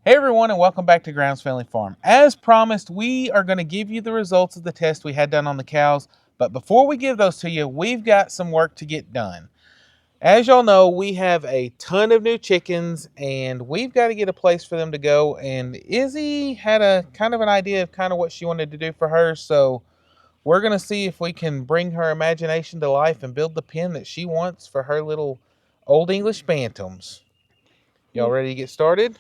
Hey everyone, and welcome back to Grounds Family Farm. As promised, we are going to give you the results of the test we had done on the cows. But before we give those to you, we've got some work to get done. As y'all know, we have a ton of new chickens, and we've got to get a place for them to go. And Izzy had a kind of an idea of kind of what she wanted to do for hers. So we're going to see if we can bring her imagination to life and build the pen that she wants for her little Old English bantams. Y'all ready to get started?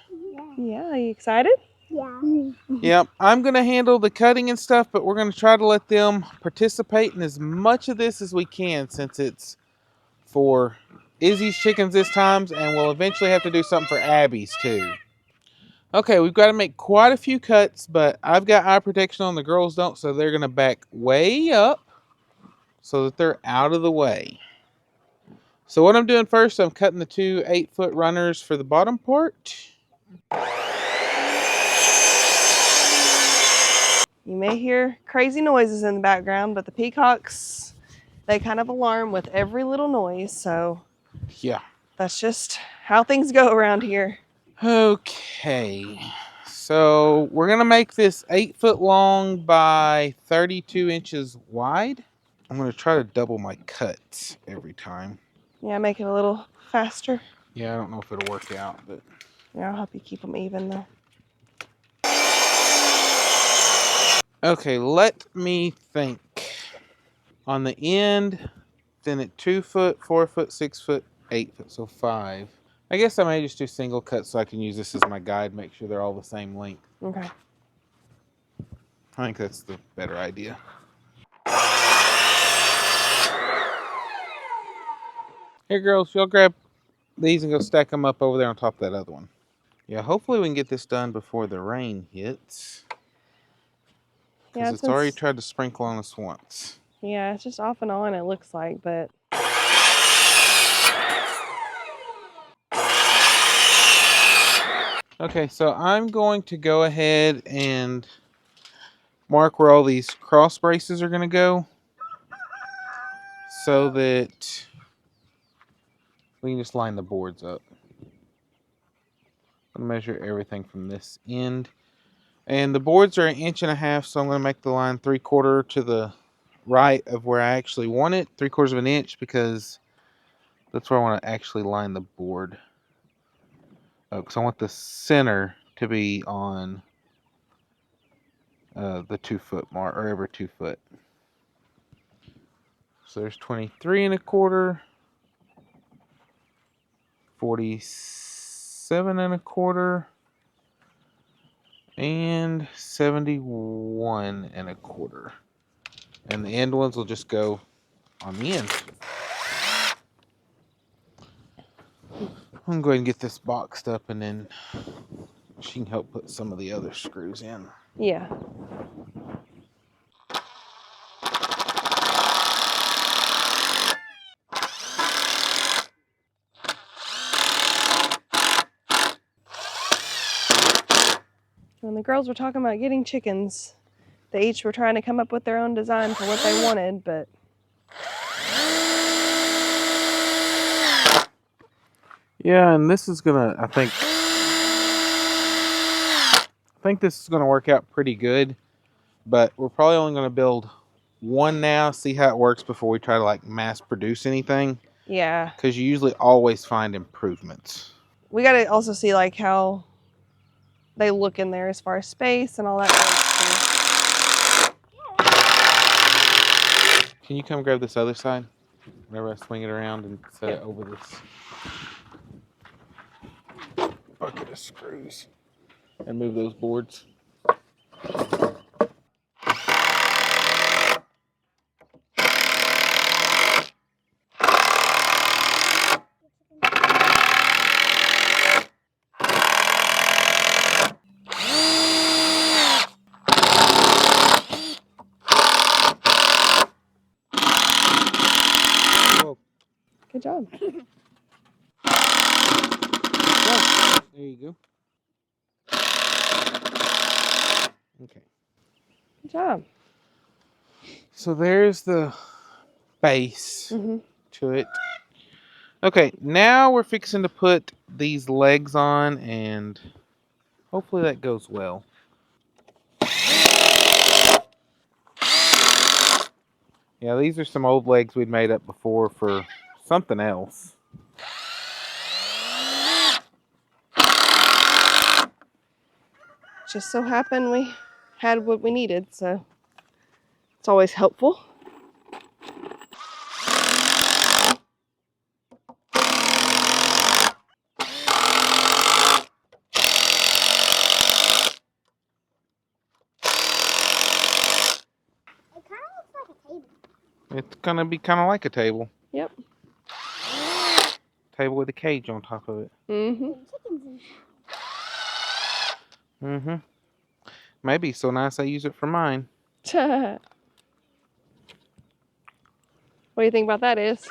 Yeah, are you excited? Yeah. Yep, I'm going to handle the cutting and stuff, but we're going to try to let them participate in as much of this as we can since it's for Izzy's chickens this time, and we'll eventually have to do something for Abby's too. Okay, we've got to make quite a few cuts, but I've got eye protection on, the girls don't, so they're going to back way up so that they're out of the way. So what I'm doing first, I'm cutting the two 8-foot runners for the bottom part. You may hear crazy noises in the background, but the peacocks, they kind of alarm with every little noise, so Yeah. that's just how things go around here. Okay, so we're going to make this 8-foot long by 32 inches wide. I'm going to try to double my cuts every time. Yeah, make it a little faster. Yeah, I don't know if it'll work out, but... Yeah, I'll help you keep them even though. Okay, let me think. On the end, then at 2 foot, 4 foot, 6 foot, 8 foot, so 5. I guess I may just do single cuts so I can use this as my guide, make sure they're all the same length. Okay. I think that's the better idea. Here, girls, y'all grab these and go stack them up over there on top of that other one. Yeah, hopefully we can get this done before the rain hits. Because it's already tried to sprinkle on us once. Yeah, it's just off and on, it looks like, but... Okay, so I'm going to go ahead and mark where all these cross braces are going to go so that we can just line the boards up. I'm going to measure everything from this end. And the boards are 1.5 inches, so I'm going to make the line 3/4 to the right of where I actually want it, 3/4 of an inch, because that's where I want to actually line the board. Because I want the center to be on the 2 foot mark, or every 2 foot. So there's 23 1/4, 47 1/4, and 71 1/4. And the end ones will just go on the end. I'm going to go ahead and get this boxed up, and then she can help put some of the other screws in. Yeah. When the girls were talking about getting chickens, they each were trying to come up with their own design for what they wanted, but... Yeah, and this is gonna, I think this is gonna work out pretty good, but we're probably only gonna build one now, see how it works before we try to like mass produce anything. Yeah. Because you usually always find improvements. We got to also see like how they look in there as far as space and all that. Can you come grab this other side? Whenever I swing it around and set it over this bucket of screws and move those boards. Good job. There you go. Okay. Good job. So there's the base to it. Okay, now we're fixing to put these legs on, and Hopefully that goes well. Yeah, these are some old legs we'd made up before for something else. Just so happened we had what we needed, so it's always helpful. It's gonna be kind of like a table. Yep. Table with a cage on top of it. Mm-hmm. Maybe so nice I use it for mine. What do you think about that, Is?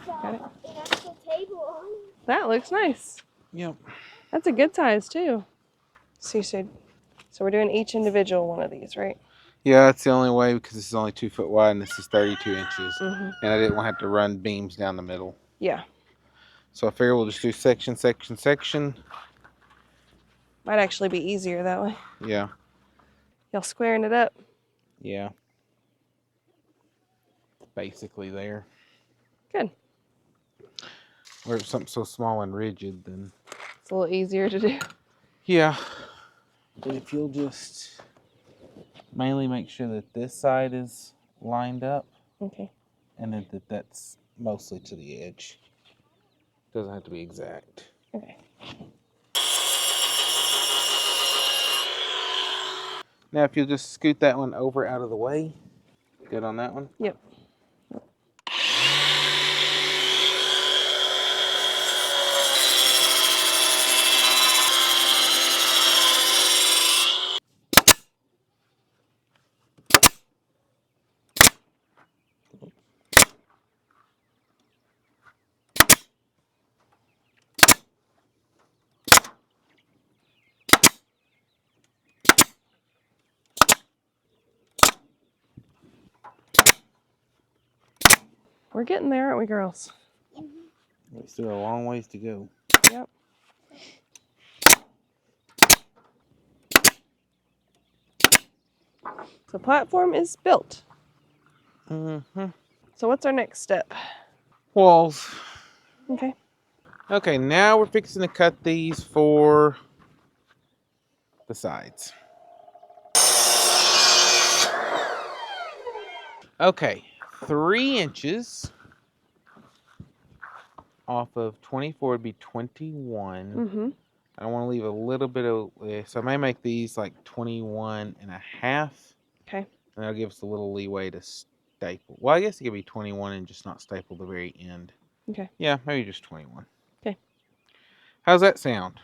Got it. That looks nice. Yep. That's a good size too. So you said, so we're doing each individual one of these, right? Yeah, that's the only way because this is only 2 foot wide and this is 32 inches. Mm-hmm. And I didn't want to have to run beams down the middle. Yeah. So I figure we'll just do section, section, section. Might actually be easier that way. Yeah. Y'all squaring it up. Yeah. Basically there. Good. Or if something so small and rigid, then... It's a little easier to do. Yeah. But if you'll just mainly make sure that this side is lined up. Okay. And then that's mostly to the edge. Doesn't have to be exact. Okay. Now if you'll just scoot that one over out of the way. Good on that one? Yep. We're getting there, aren't we, girls? We still have a long ways to go. Yep. So platform is built. Mm-hmm. So what's our next step? Walls. Okay. Okay, now we're fixing to cut these for the sides. Okay, 3 inches off of 24 would be 21. Mm-hmm. I want to leave a little bit of, so I may make these like 21 and a half. Okay. And that'll give us a little leeway to staple. Well, I guess it could be 21 and just not staple the very end. Okay. Yeah, maybe just 21. Okay. How's that sound?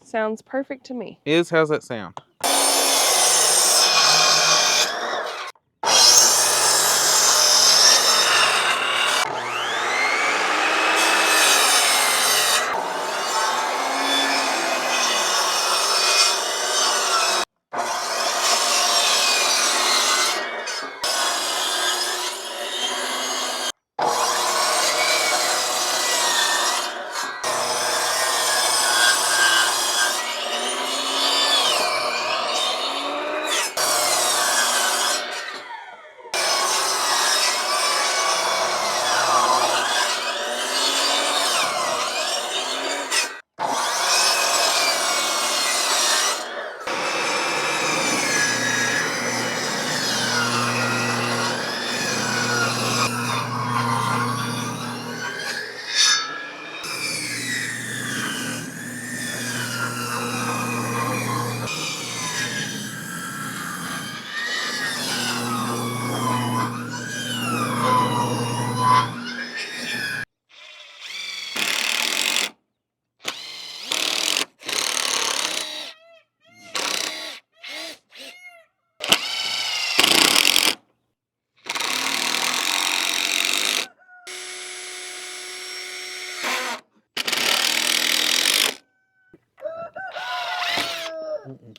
Sounds perfect to me. How's that sound? Mm-mm.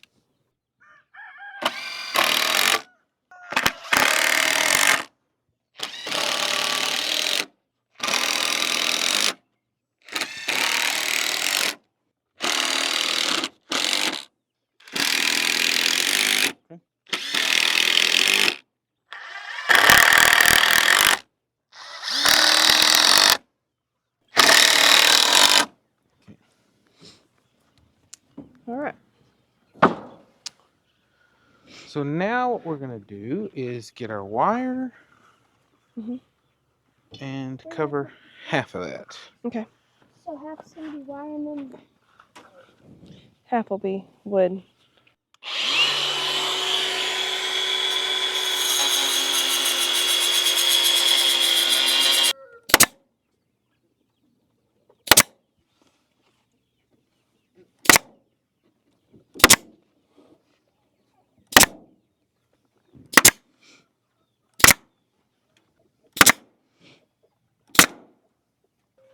All right. So now what we're gonna do is get our wire and cover half of that. Okay. So half's gonna be wire and then Half will be wood.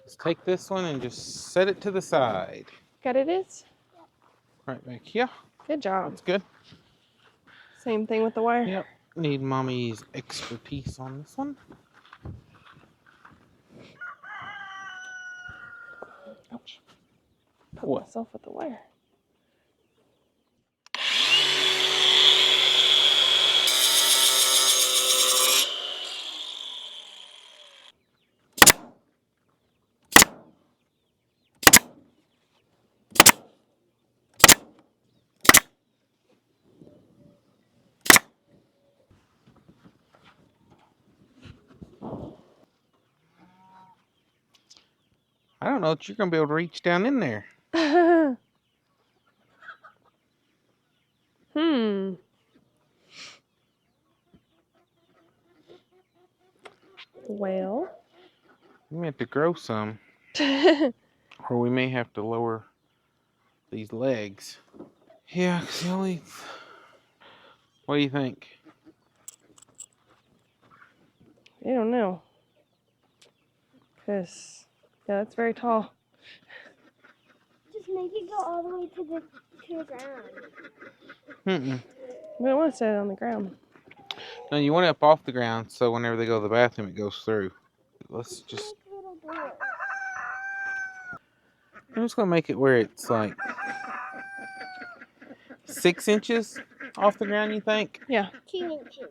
Let's take this one and just set it to the side. Got it is? Right back here. Good job. That's good. Same thing with the wire? Yep. Need mommy's expertise on this one. Ouch. Put What? myself with the wire. I don't know if you're gonna be able to reach down in there. Well. We may have to grow some, or we may have to lower these legs. Yeah, 'cause the only. What do you think? I don't know. Because, yeah, that's very tall. just make it go all the way to the ground. Mm-mm. We don't want to set it on the ground. No, you want it up off the ground so whenever they go to the bathroom, it goes through. Let's just. Make little doors. I'm just gonna make it where it's like 6 inches off the ground. You think? Yeah. 2 inches.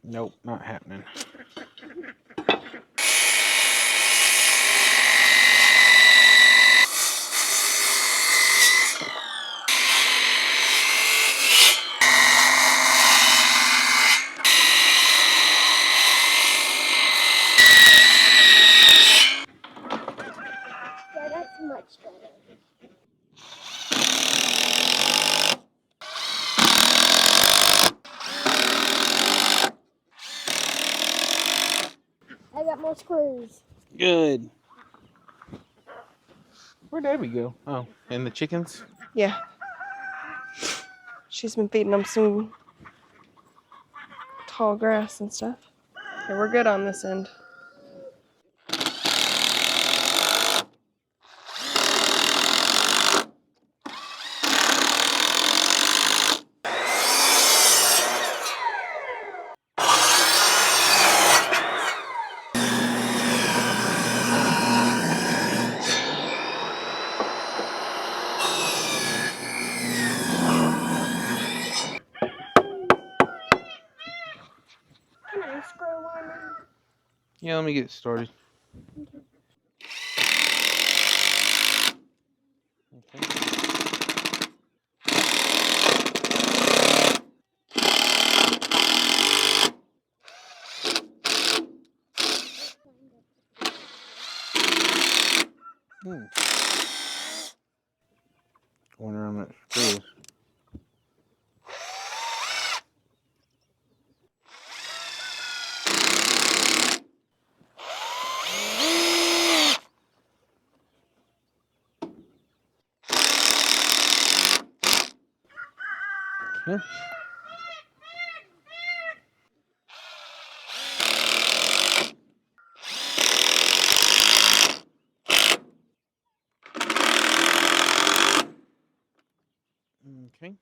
Nope, not happening. Yeah, that's much better. I got more screws. Good. Where'd Abby go? Oh, and the chickens? Yeah. She's been feeding them some tall grass and stuff. Okay, we're good on this end. Can I screw one in? Yeah, let me get it started. Okay. Going around that screw. Okay. Okay.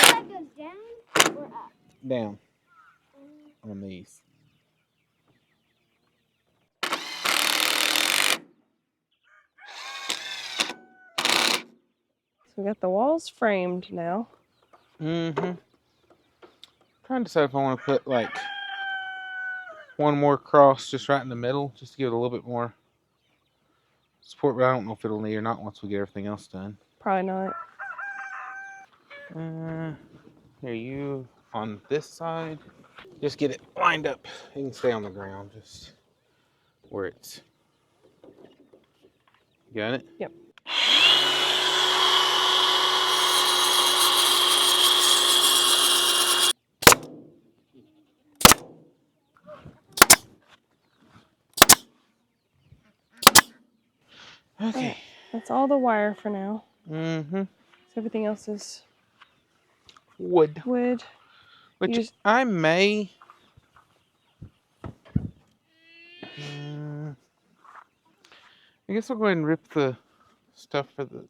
That goes down or up? Down on these. So we got the walls framed now. Mm-hmm. Trying to decide if I want to put like one more cross just right in the middle, just to give it a little bit more support, but I don't know if it'll need or not once we get everything else done. Probably not. Here, you on this side. Just get it lined up. You can stay on the ground, just where it's. Got it? Yep. Okay. That's all the wire for now. Mm-hmm. So everything else is Wood. wood. Which I may. I guess I'll go ahead and rip the stuff for the.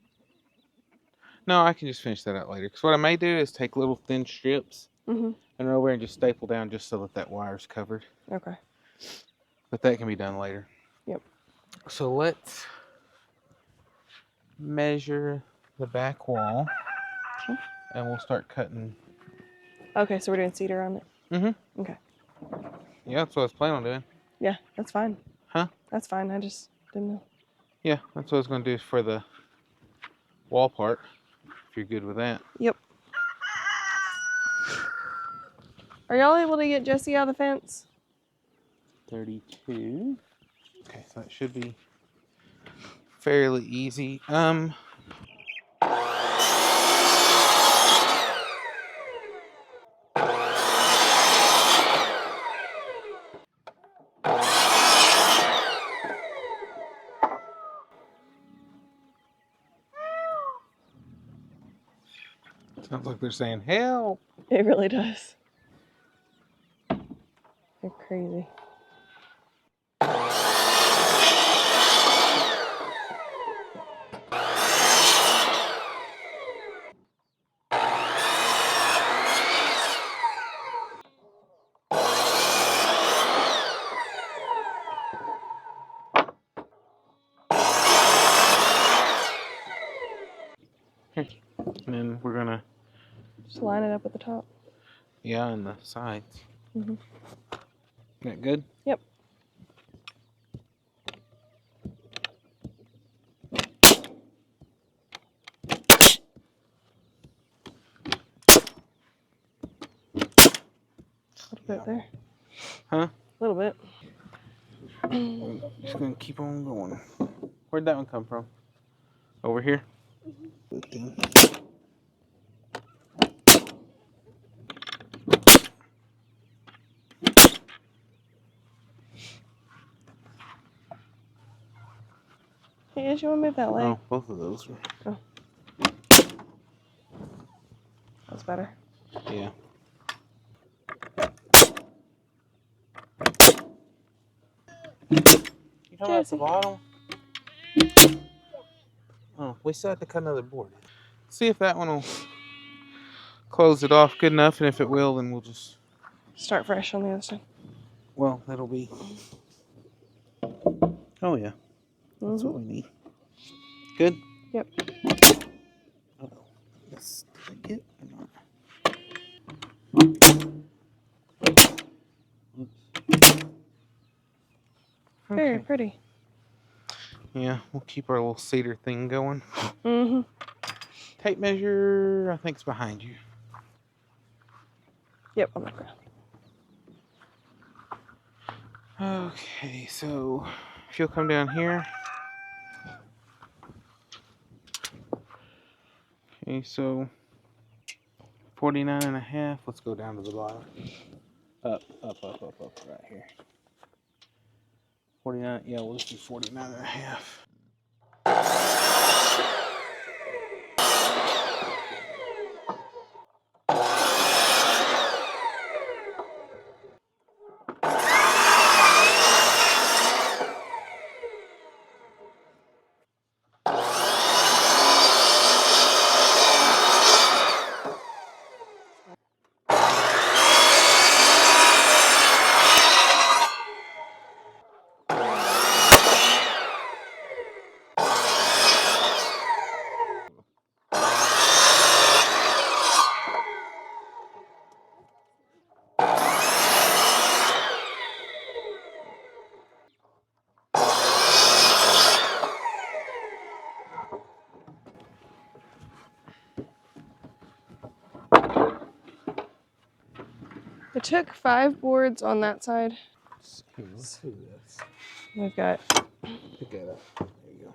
No, I can just finish that out later. Because what I may do is take little thin strips Mm-hmm. and run over and just staple down just so that wire's covered. Okay. But that can be done later. Yep. So let's measure the back wall. Okay. And we'll start cutting. Okay, so we're doing cedar on it. Mm-hmm. Okay. Yeah, that's what I was planning on doing. Yeah, that's fine. Huh? That's fine. I just didn't know. Yeah, that's what I was going to do for the wall part. If you're good with that. Yep. Are y'all able to get Jesse out of the fence? 32. Okay, so that should be fairly easy. Sounds like they're saying help. It really does. They're crazy. And then we're gonna, Just line it up at the top. yeah, and the sides. Mm-hmm. That good? Yep. A little bit there. Huh? A little bit. I'm just gonna keep on going. Where'd that one come from? Over here? Hey, Ish, you want to move that leg? Oh, both of those were. Oh. That's better. Yeah. You talking about the Jesse. bottom? Oh, we still have to cut another board. See if that one will close it off good enough, and if it will, then we'll just. Start fresh on the other side. Well, that'll be. Oh yeah, that's what we need. Good. Yep. Oh, let's take it or not. Very Okay. pretty. Yeah, we'll keep our little cedar thing going. Mm-hmm. Tape measure, I think it's behind you. Yep, on the ground. Okay, so if you'll come down here. Okay, so 49.5. Let's go down to the bottom. Up, right here. 49, yeah, we'll just do 49.5. It took 5 boards on that side. Here, let's do this. We've got, Pick that up. There you go.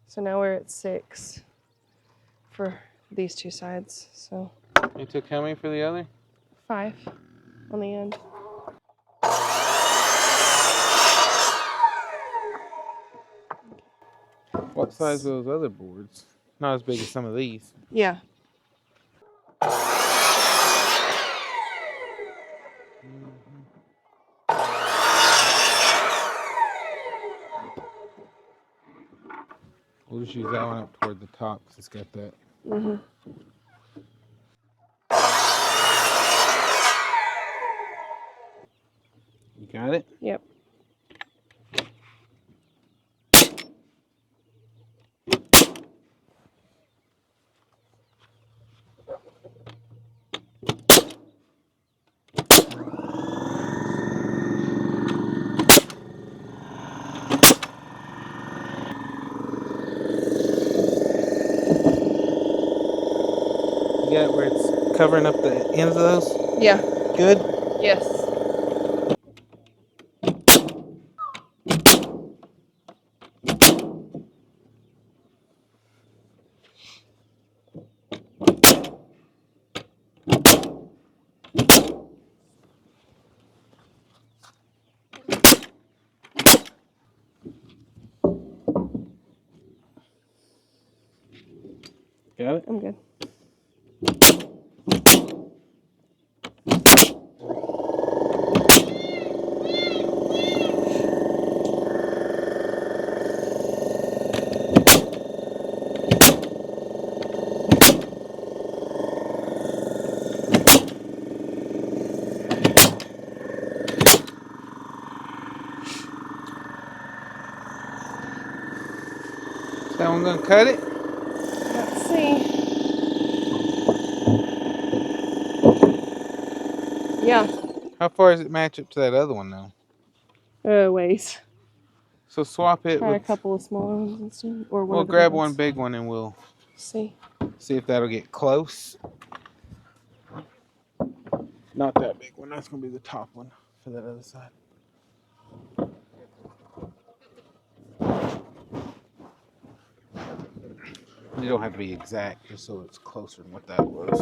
so now we're at 6 for these 2 sides. So You took how many for the other? 5 on the end. What size are those other boards? Not as big as some of these. Yeah. We'll just use that one up toward the top because it's got that. Mm-hmm. You got it? Yep. You got it where it's covering up the ends of those? Yeah. Good? Yes. Got it? I'm good. Is that one going to cut it? Let's see. Yeah. How far does it match up to that other one now? Ways. So swap it Try a with... couple of smaller ones instead. Or one We'll of the grab big one ones. big one and we'll See. see if that'll get close. Not that big one. That's going to be the top one for that other side. You don't have to be exact, just so it's closer than what that was.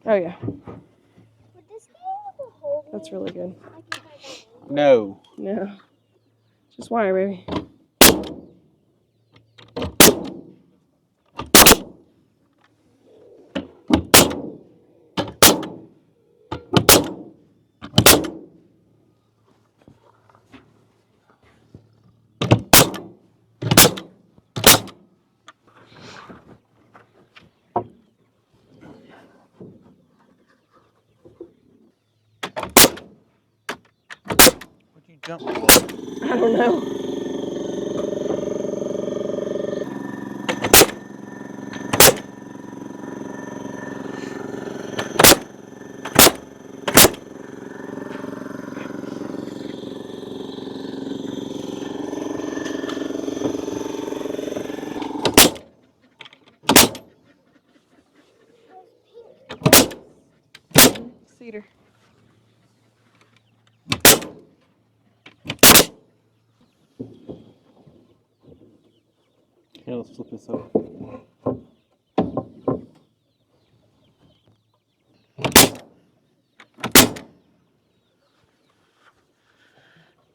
Oh yeah. Would this be able to hold me? That's really good. I think I got it. No. Yeah. Just wire, baby. What'd you jump for? I don't know. Cedar. Here, let's flip this over.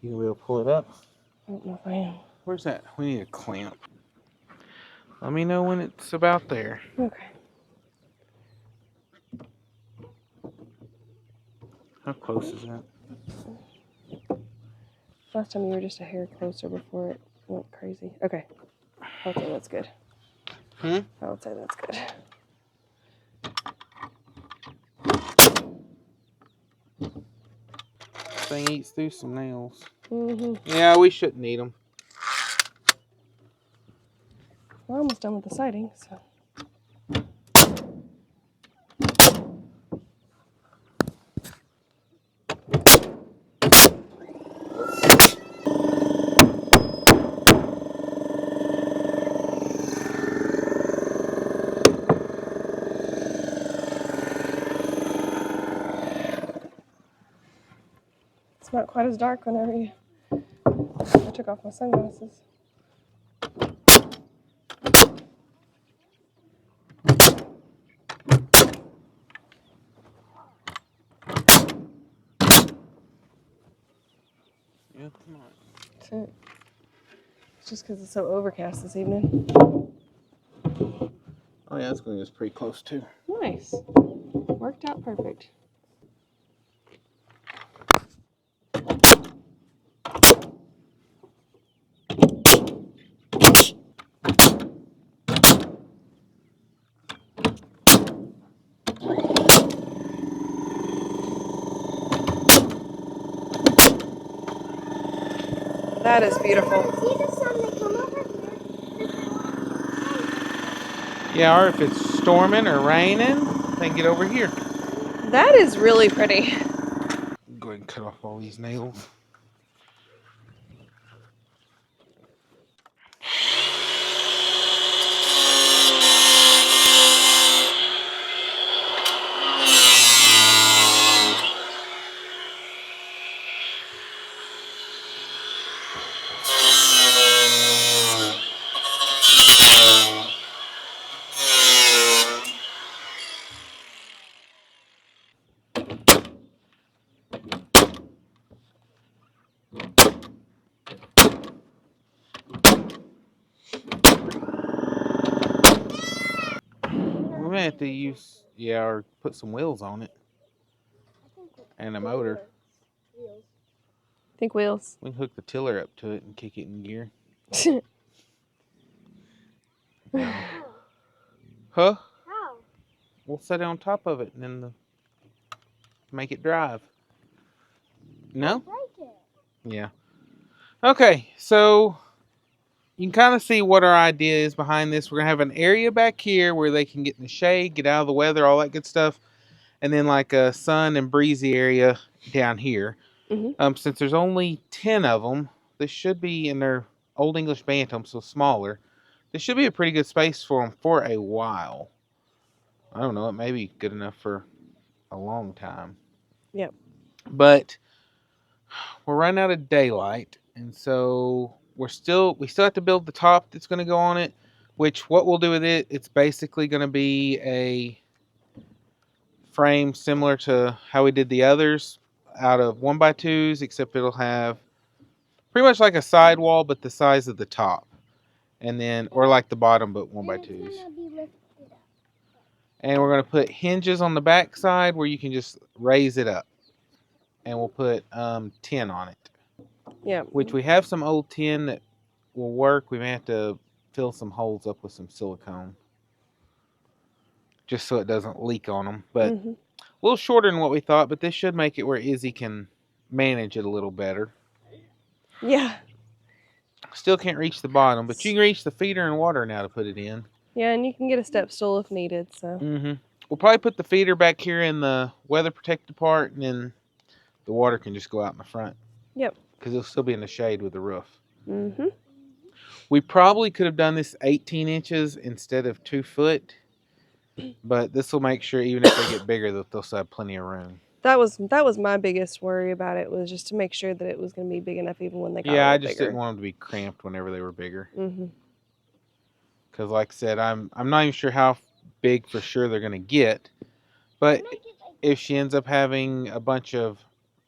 You gonna be able to pull it up? I don't know if I am. Where's that? We need a clamp. Let me know when it's about there. Okay. How close is that? Last time you were just a hair closer before it went crazy. Okay. I would say that's good. I would say that's good. Thing eats through some nails. Mm-hmm. Yeah, we shouldn't need them. We're almost done with the siding, so. It's not quite as dark whenever I took off my sunglasses. Yeah, come on. That's it. It's just because it's so overcast this evening. Oh yeah, it's going to be pretty close too. Nice. Worked out perfect. That is beautiful. See the sun that come over here? Yeah, or if it's storming or raining, then get over here. That is really pretty. Go ahead and cut off all these nails. We're gonna have to use, yeah, or put some wheels on it and a motor. Think wheels. We can hook the tiller up to it and kick it in gear. No. Huh? How? We'll set it on top of it and then make it drive. No? Break it. Yeah. Okay, so you can kind of see what our idea is behind this. We're going to have an area back here where they can get in the shade, get out of the weather, all that good stuff. And then like a sun and breezy area down here. Mhm. Since there's only 10 of them, this should be in their Old English Bantam, so smaller. This should be a pretty good space for them for a while. I don't know, it may be good enough for a long time. Yep. But we're running out of daylight, and so we still have to build the top that's going to go on it. Which what we'll do with it, it's basically going to be a frame similar to how we did the others, out of 1x2s, except it'll have pretty much like a sidewall, but the size of the top, and then or like the bottom, but 1x2s. And it's gonna be lifted up. And we're going to put hinges on the back side where you can just raise it up, and we'll put tin on it. Yeah. Which we have some old tin that will work. We may have to fill some holes up with some silicone just so it doesn't leak on them. But Mhm. a little shorter than what we thought, but this should make it where Izzy can manage it a little better. Yeah. Still can't reach the bottom, but you can reach the feeder and water now to put it in. Yeah, and you can get a step stool if needed. So. We'll probably put the feeder back here in the weather protected part, and then the water can just go out in the front. Yep. Because it'll still be in the shade with the roof. Mhm. We probably could have done this 18 inches instead of 2 foot, but this will make sure even if they get bigger that they'll still have plenty of room. That was my biggest worry about it, was just to make sure that it was going to be big enough even when they got Yeah, a I little just bigger. didn't want them to be cramped whenever they were bigger. Mhm. Because like I said, I'm not even sure how big for sure they're going to get, but if she ends up having a bunch of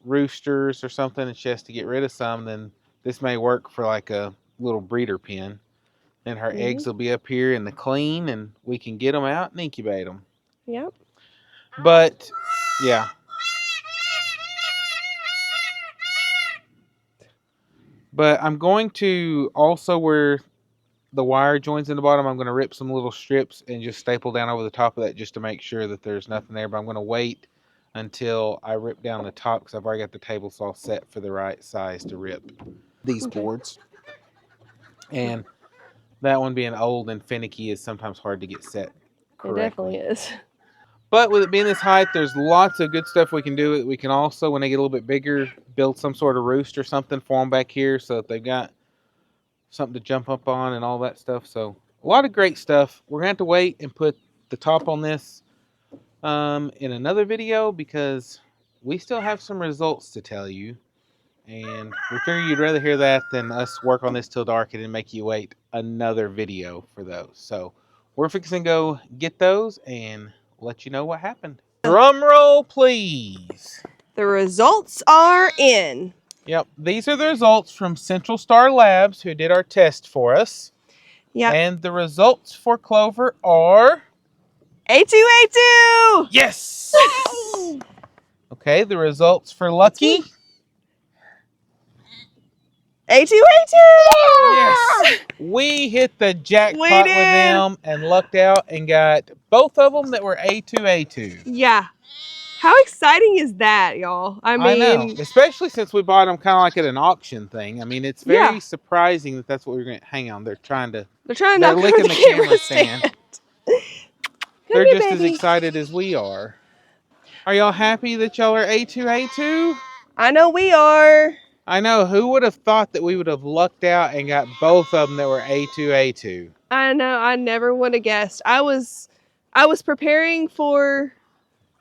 roosters or something and she has to get rid of some, then this may work for like a little breeder pen. And her eggs will be up here in the clean, and we can get them out and incubate them. Yep. But, yeah. But I'm going to also, where the wire joins in the bottom, I'm going to rip some little strips and just staple down over the top of that just to make sure that there's nothing there. But I'm going to wait until I rip down the top because I've already got the table saw set for the right size to rip these boards. And that one being old and finicky is sometimes hard to get set correctly. It definitely is. But with it being this height, there's lots of good stuff we can do. We can also, when they get a little bit bigger, build some sort of roost or something for them back here so that they've got something to jump up on and all that stuff. So a lot of great stuff. We're going to have to wait and put the top on this in another video because we still have some results to tell you. And we figure you'd rather hear that than us work on this till dark and then make you wait another video for those. So we're fixing to go get those and let you know what happened. Drum roll, please. The results are in. Yep, these are the results from Central Star Labs who did our test for us. Yep. And the results for Clover are... A2A2! Yes! Okay, the results for Lucky... A2A2! Yes! We hit the jackpot with them and lucked out and got both of them that were A2A2. Yeah. How exciting is that, y'all? I know, mean, especially since we bought them kind of like at an auction thing. I mean, it's very surprising that that's what we're going to... Hang on, they're licking the camera stand. They're just as excited as we are. Are y'all happy that y'all are A2A2? I know we are. I know. Who would have thought that we would have lucked out and got both of them that were A2A2? I know. I never would have guessed. I was preparing for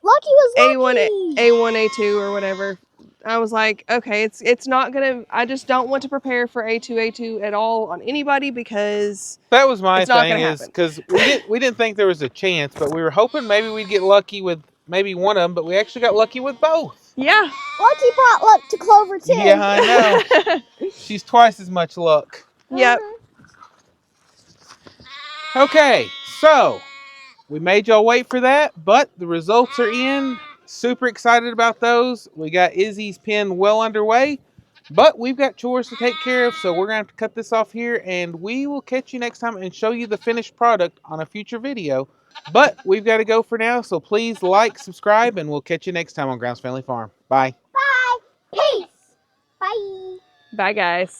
Lucky was lucky. A1, A2 or whatever. I was like, okay, it's not gonna. I just don't want to prepare for A2 at all on anybody because that was my thing. Is because we didn't think there was a chance, but we were hoping maybe we'd get lucky with maybe one of them, but we actually got lucky with both. Yeah. Lucky brought luck to Clover too. Yeah, I know. She's twice as much luck. Yep. Okay, so we made y'all wait for that, but the results are in. Super excited about those. We got Izzy's pen well underway, but we've got chores to take care of, so we're going to have to cut this off here, and we will catch you next time and show you the finished product on a future video. But we've got to go for now, so please like, subscribe, and we'll catch you next time on Grounds Family Farm. Bye. Bye. Peace. Bye. Bye, guys.